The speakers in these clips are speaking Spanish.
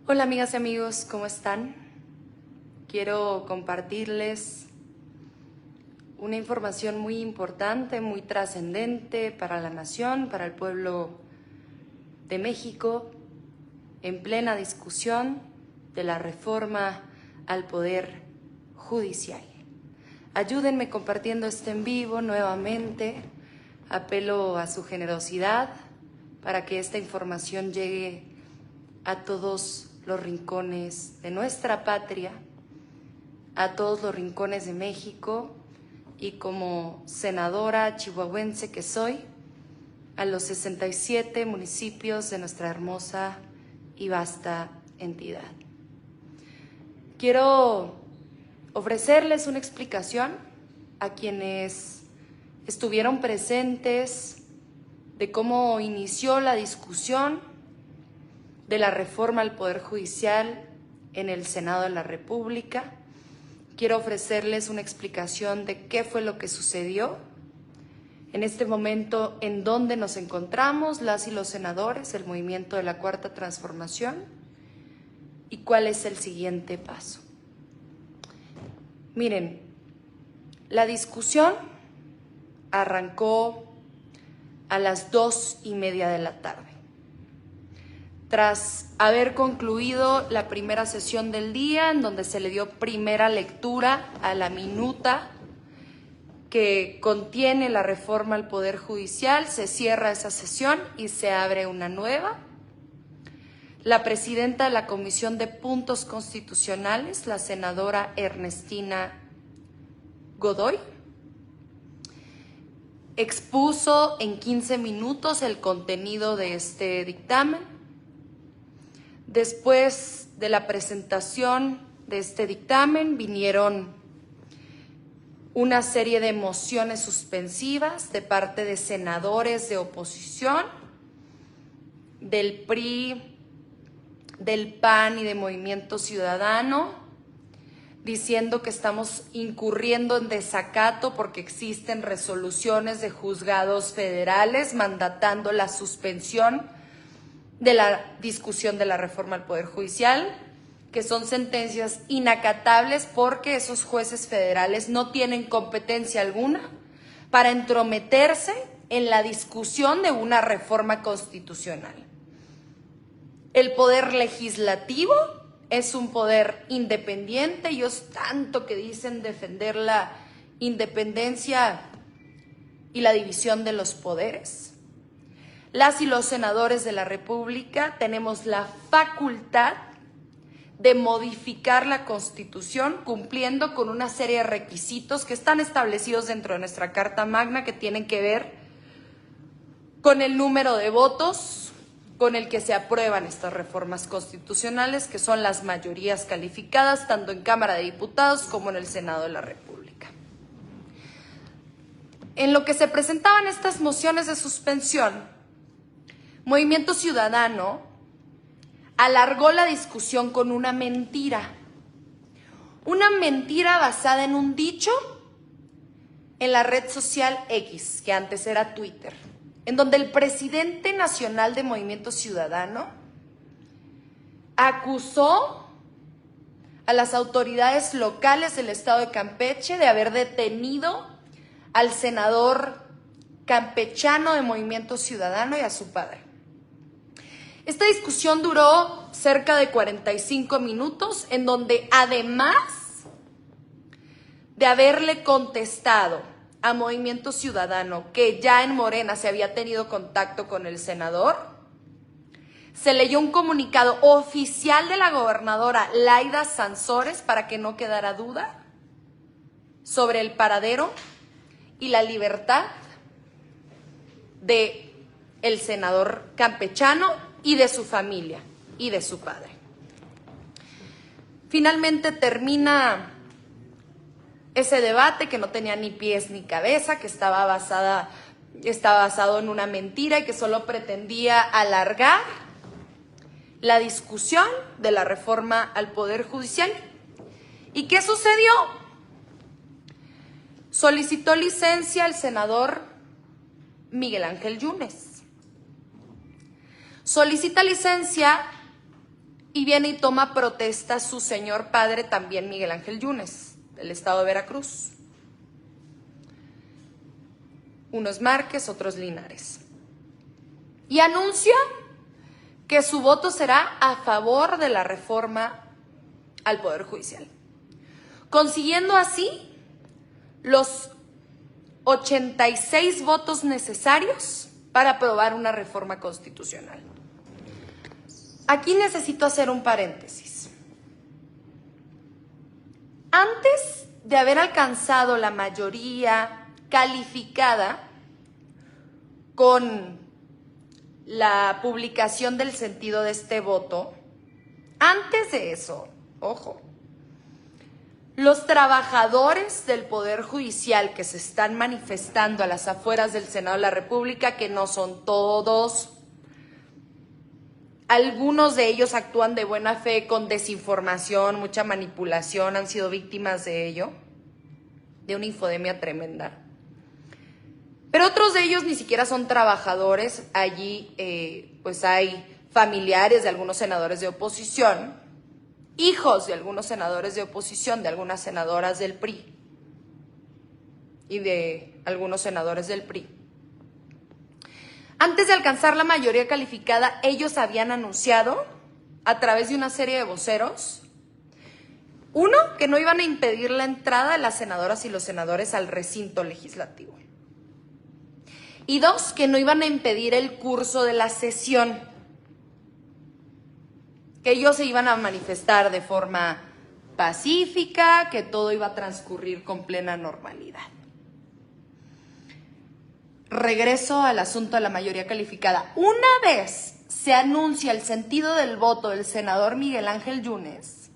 Hola amigas y amigos, ¿cómo están? Quiero compartirles una información muy importante, muy trascendente para la nación, para el pueblo de México, en plena discusión de la reforma al Poder Judicial. Ayúdenme compartiendo este en vivo nuevamente. Apelo a su generosidad para que esta información llegue a todos los rincones de nuestra patria, a todos los rincones de México, y como senadora chihuahuense que soy, a los 67 municipios de nuestra hermosa y vasta entidad. Quiero ofrecerles una explicación a quienes estuvieron presentes de cómo inició la discusión de la reforma al Poder Judicial en el Senado de la República. Quiero ofrecerles una explicación de qué fue lo que sucedió en este momento, en donde nos encontramos las y los senadores, el movimiento de la Cuarta Transformación, y cuál es el siguiente paso. Miren, la discusión arrancó a las 2:30 de la tarde. Tras haber concluido la primera sesión del día, en donde se le dio primera lectura a la minuta que contiene la reforma al Poder Judicial, se cierra esa sesión y se abre una nueva. La presidenta de la Comisión de Puntos Constitucionales, la senadora Ernestina Godoy, expuso en 15 minutos el contenido de este dictamen. Después de la presentación de este dictamen vinieron una serie de mociones suspensivas de parte de senadores de oposición, del PRI, del PAN y de Movimiento Ciudadano, diciendo que estamos incurriendo en desacato porque existen resoluciones de juzgados federales mandatando la suspensión de la discusión de la reforma al Poder Judicial, que son sentencias inacatables porque esos jueces federales no tienen competencia alguna para entrometerse en la discusión de una reforma constitucional. El poder legislativo es un poder independiente. Ellos tanto que dicen defender la independencia y la división de los poderes. Las y los senadores de la República tenemos la facultad de modificar la Constitución cumpliendo con una serie de requisitos que están establecidos dentro de nuestra Carta Magna, que tienen que ver con el número de votos con el que se aprueban estas reformas constitucionales, que son las mayorías calificadas tanto en Cámara de Diputados como en el Senado de la República. En lo que se presentaban estas mociones de suspensión, Movimiento Ciudadano alargó la discusión con una mentira basada en un dicho en la red social X, que antes era Twitter, en donde el presidente nacional de Movimiento Ciudadano acusó a las autoridades locales del estado de Campeche de haber detenido al senador campechano de Movimiento Ciudadano y a su padre. Esta discusión duró cerca de 45 minutos, en donde además de haberle contestado a Movimiento Ciudadano que ya en Morena se había tenido contacto con el senador, se leyó un comunicado oficial de la gobernadora Laida Sansores para que no quedara duda sobre el paradero y la libertad de el senador campechano y de su familia y de su padre. Finalmente termina ese debate que no tenía ni pies ni cabeza, que estaba basado en una mentira y que solo pretendía alargar la discusión de la reforma al Poder Judicial. ¿Y qué sucedió? Solicitó licencia el senador Miguel Ángel Yunes. Solicita licencia y viene y toma protesta su señor padre, también Miguel Ángel Yunes, del estado de Veracruz. Unos Márquez, otros Linares. Y anuncia que su voto será a favor de la reforma al Poder Judicial, consiguiendo así los 86 votos necesarios para aprobar una reforma constitucional. Aquí necesito hacer un paréntesis. Antes de haber alcanzado la mayoría calificada con la publicación del sentido de este voto, antes de eso, ojo, los trabajadores del Poder Judicial que se están manifestando a las afueras del Senado de la República, que no son todos, algunos de ellos actúan de buena fe con desinformación, mucha manipulación, han sido víctimas de ello, de una infodemia tremenda. Pero otros de ellos ni siquiera son trabajadores. Allí pues hay familiares de algunos senadores de oposición, hijos de algunos senadores de oposición, de algunas senadoras del PRI y de algunos senadores del PRI. Antes de alcanzar la mayoría calificada, ellos habían anunciado a través de una serie de voceros, uno, que no iban a impedir la entrada de las senadoras y los senadores al recinto legislativo. Y dos, que no iban a impedir el curso de la sesión, que ellos se iban a manifestar de forma pacífica, que todo iba a transcurrir con plena normalidad. Regreso al asunto de la mayoría calificada. Una vez se anuncia el sentido del voto del senador Miguel Ángel Yunes,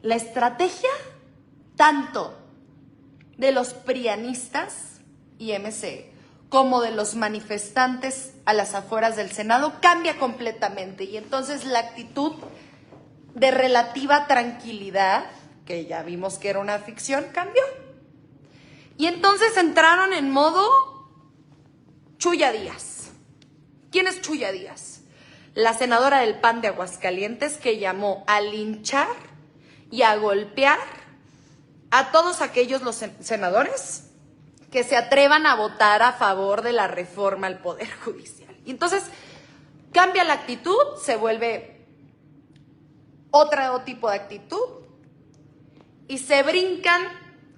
la estrategia tanto de los prianistas y MC como de los manifestantes a las afueras del Senado cambia completamente, y entonces la actitud de relativa tranquilidad, que ya vimos que era una ficción, cambió. Y entonces entraron en modo Chuya Díaz. ¿Quién es Chuya Díaz? La senadora del PAN de Aguascalientes, que llamó a linchar y a golpear a todos aquellos los senadores que se atrevan a votar a favor de la reforma al Poder Judicial. Y entonces cambia la actitud, se vuelve otro tipo de actitud y se brincan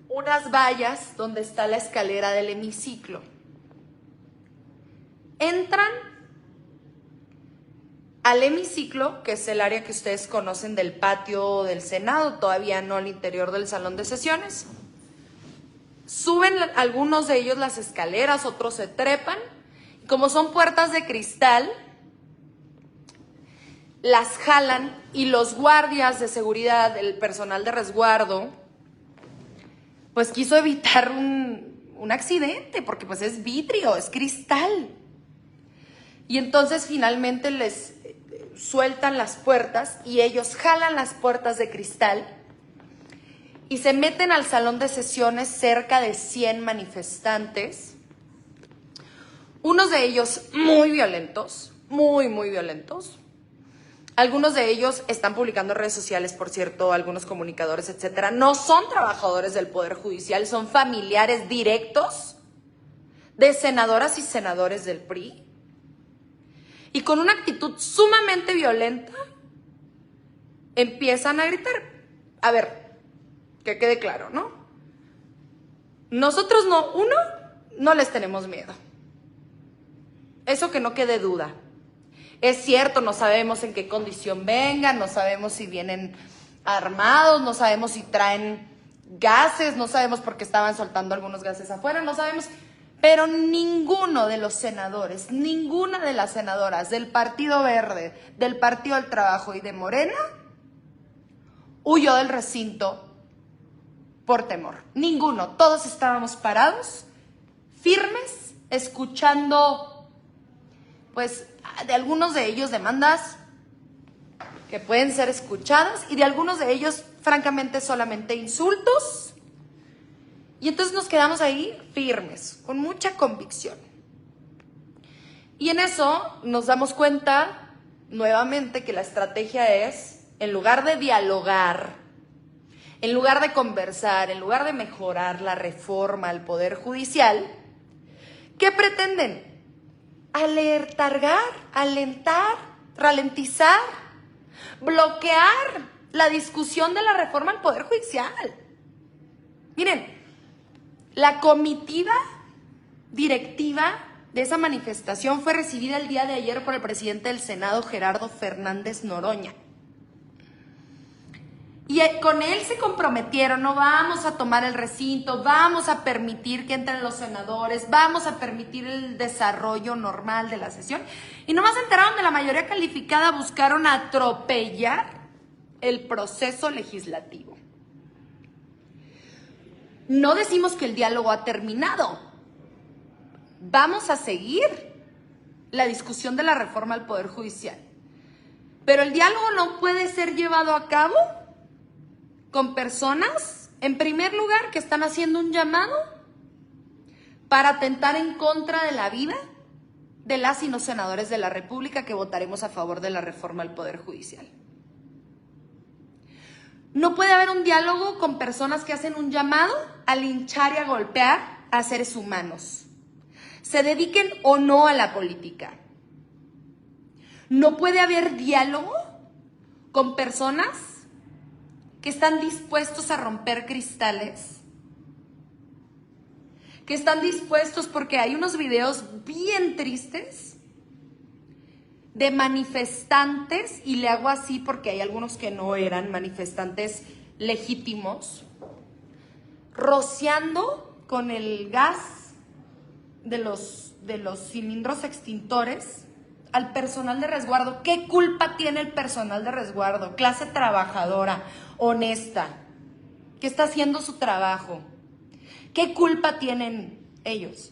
unas vallas donde está la escalera del hemiciclo. Entran al hemiciclo, que es el área que ustedes conocen del patio del Senado, todavía no al interior del salón de sesiones. Suben algunos de ellos las escaleras, otros se trepan. Como son puertas de cristal, las jalan y los guardias de seguridad, el personal de resguardo, pues quiso evitar un accidente, porque pues es vidrio, es cristal. Y entonces finalmente les sueltan las puertas y ellos jalan las puertas de cristal y se meten al salón de sesiones cerca de 100 manifestantes, unos de ellos muy violentos, muy violentos. Algunos de ellos están publicando en redes sociales, por cierto, algunos comunicadores, etcétera. No son trabajadores del Poder Judicial, son familiares directos de senadoras y senadores del PRI. Y con una actitud sumamente violenta empiezan a gritar. A ver, que quede claro, ¿no? Nosotros no les tenemos miedo. Eso que no quede duda. Es cierto, no sabemos en qué condición vengan, no sabemos si vienen armados, no sabemos si traen gases, no sabemos por qué estaban soltando algunos gases afuera, no sabemos. Pero ninguno de los senadores, ninguna de las senadoras del Partido Verde, del Partido del Trabajo y de Morena huyó del recinto por temor. Ninguno. Todos estábamos parados, firmes, escuchando, pues, de algunos de ellos demandas que pueden ser escuchadas y de algunos de ellos, francamente, solamente insultos. Y entonces nos quedamos ahí firmes, con mucha convicción. Y en eso nos damos cuenta nuevamente que la estrategia es, en lugar de dialogar, en lugar de conversar, en lugar de mejorar la reforma al Poder Judicial, ¿qué pretenden? Alentar, ralentizar, bloquear la discusión de la reforma al Poder Judicial. Miren, la comitiva directiva de esa manifestación fue recibida el día de ayer por el presidente del Senado, Gerardo Fernández Noroña. Y con él se comprometieron, no vamos a tomar el recinto, vamos a permitir que entren los senadores, vamos a permitir el desarrollo normal de la sesión. Y nomás se enteraron de la mayoría calificada, buscaron atropellar el proceso legislativo. No decimos que el diálogo ha terminado. Vamos a seguir la discusión de la reforma al Poder Judicial. Pero el diálogo no puede ser llevado a cabo con personas, en primer lugar, que están haciendo un llamado para atentar en contra de la vida de las y los senadores de la República que votaremos a favor de la reforma al Poder Judicial. No puede haber un diálogo con personas que hacen un llamado a linchar y a golpear a seres humanos, se dediquen o no a la política. No puede haber diálogo con personas que están dispuestos a romper cristales, que están dispuestos, porque hay unos videos bien tristes de manifestantes, y le hago así porque hay algunos que no eran manifestantes legítimos, rociando con el gas de los cilindros extintores al personal de resguardo. ¿Qué culpa tiene el personal de resguardo? Clase trabajadora, honesta, que está haciendo su trabajo. ¿Qué culpa tienen ellos?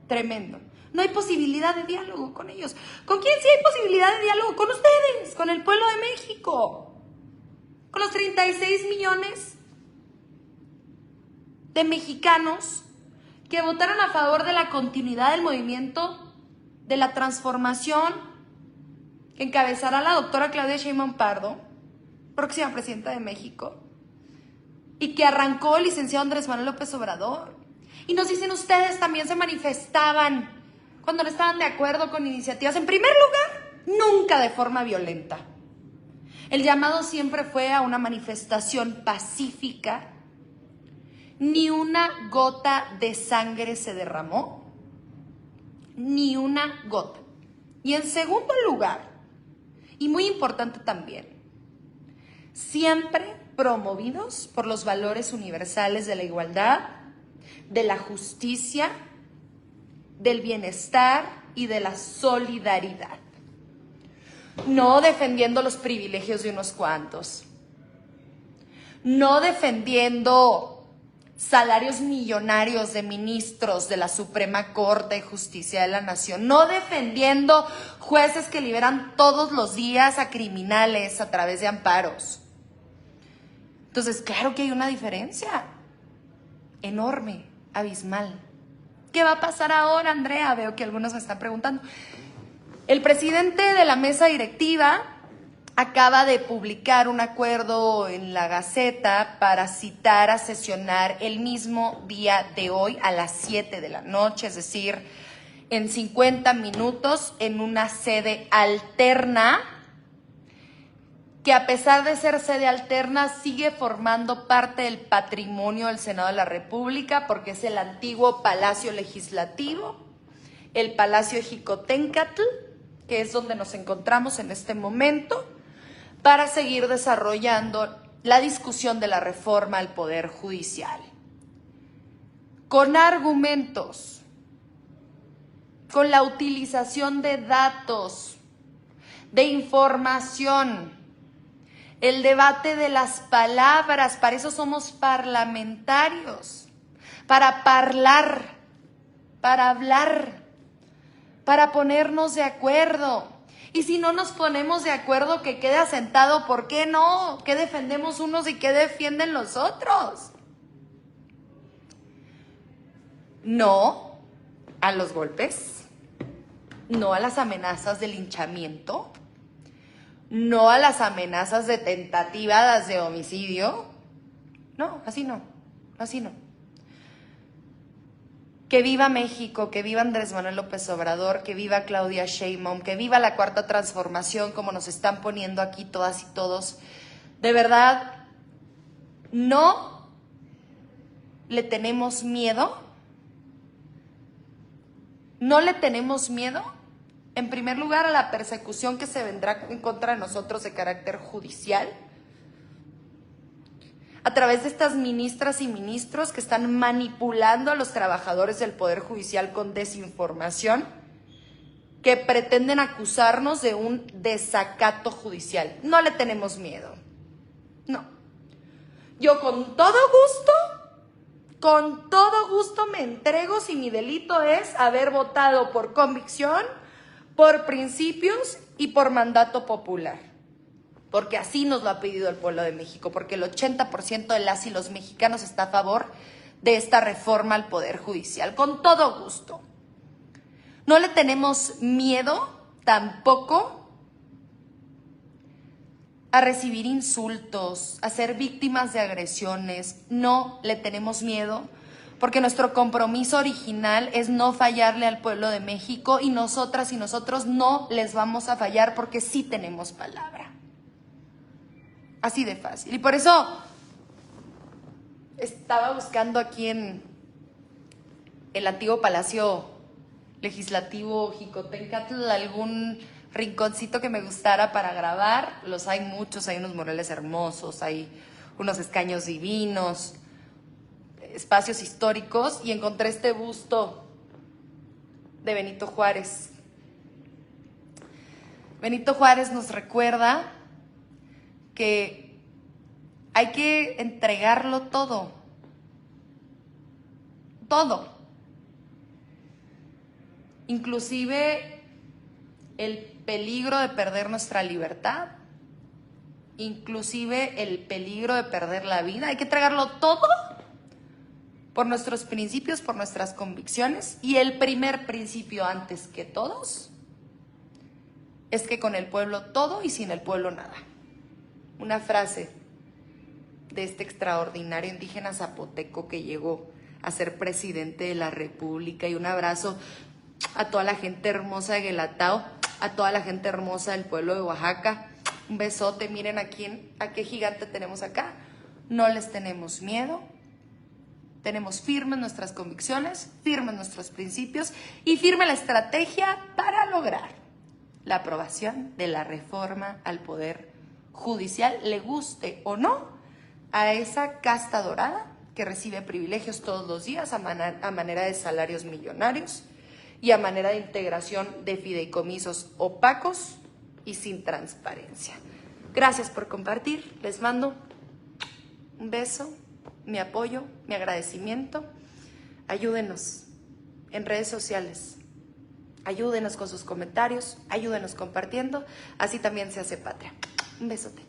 Tremendo. No hay posibilidad de diálogo con ellos. ¿Con quién sí hay posibilidad de diálogo? Con ustedes, con el pueblo de México, con los 36 millones de mexicanos que votaron a favor de la continuidad del movimiento de la transformación que encabezará la doctora Claudia Sheinbaum Pardo, próxima presidenta de México, y que arrancó el licenciado Andrés Manuel López Obrador. Y nos dicen, ustedes también se manifestaban cuando no estaban de acuerdo con iniciativas. En primer lugar, nunca de forma violenta. El llamado siempre fue a una manifestación pacífica. Ni una gota de sangre se derramó. Ni una gota. Y en segundo lugar, y muy importante también, siempre promovidos por los valores universales de la igualdad, de la justicia, del bienestar y de la solidaridad. No defendiendo los privilegios de unos cuantos. No defendiendo salarios millonarios de ministros de la Suprema Corte de Justicia de la Nación. No defendiendo jueces que liberan todos los días a criminales a través de amparos. Entonces, claro que hay una diferencia enorme, abismal. ¿Qué va a pasar ahora, Andrea? Veo que algunos me están preguntando. El presidente de la mesa directiva acaba de publicar un acuerdo en la Gaceta para citar a sesionar el mismo día de hoy a las 7 de la noche, es decir, en 50 minutos en una sede alterna, que a pesar de ser sede alterna sigue formando parte del patrimonio del Senado de la República, porque es el antiguo Palacio Legislativo, el Palacio Xicoténcatl, que es donde nos encontramos en este momento, para seguir desarrollando la discusión de la reforma al Poder Judicial. Con argumentos, con la utilización de datos, de información, el debate de las palabras. Para eso somos parlamentarios, para hablar, para ponernos de acuerdo. Y si no nos ponemos de acuerdo, que quede asentado, ¿por qué no? ¿Qué defendemos unos y qué defienden los otros? No a los golpes, no a las amenazas de linchamiento, no a las amenazas de tentativas de homicidio. No, así no, así no. Que viva México, que viva Andrés Manuel López Obrador, que viva Claudia Sheinbaum, que viva la Cuarta Transformación, como nos están poniendo aquí todas y todos. De verdad, no le tenemos miedo. No le tenemos miedo, en primer lugar, a la persecución que se vendrá en contra de nosotros de carácter judicial, a través de estas ministras y ministros que están manipulando a los trabajadores del Poder Judicial con desinformación, que pretenden acusarnos de un desacato judicial. No le tenemos miedo. No. Yo con todo gusto me entrego si mi delito es haber votado por convicción, por principios y por mandato popular. Porque así nos lo ha pedido el pueblo de México, porque el 80% de las y los mexicanos está a favor de esta reforma al Poder Judicial, con todo gusto. No le tenemos miedo tampoco a recibir insultos, a ser víctimas de agresiones. No le tenemos miedo porque nuestro compromiso original es no fallarle al pueblo de México, y nosotras y nosotros no les vamos a fallar porque sí tenemos palabra. Así de fácil. Y por eso estaba buscando aquí en el antiguo Palacio Legislativo Jicotencatl algún rinconcito que me gustara para grabar. Los hay muchos, hay unos murales hermosos, hay unos escaños divinos, espacios históricos, y encontré este busto de Benito Juárez. Benito Juárez nos recuerda que hay que entregarlo todo, todo, inclusive el peligro de perder nuestra libertad, inclusive el peligro de perder la vida. Hay que entregarlo todo por nuestros principios, por nuestras convicciones, y el primer principio antes que todos es que con el pueblo todo y sin el pueblo nada. Una frase de este extraordinario indígena zapoteco que llegó a ser presidente de la República. Y un abrazo a toda la gente hermosa de Guelatao, a toda la gente hermosa del pueblo de Oaxaca. Un besote. Miren a qué gigante tenemos acá. No les tenemos miedo. Tenemos firmes nuestras convicciones, firmes nuestros principios y firme la estrategia para lograr la aprobación de la reforma al Poder Judicial, le guste o no a esa casta dorada que recibe privilegios todos los días a manera de salarios millonarios y a manera de integración de fideicomisos opacos y sin transparencia. Gracias por compartir. Les mando un beso, mi apoyo, mi agradecimiento. Ayúdenos en redes sociales. Ayúdenos con sus comentarios, ayúdenos compartiendo. Así también se hace patria. Un besote.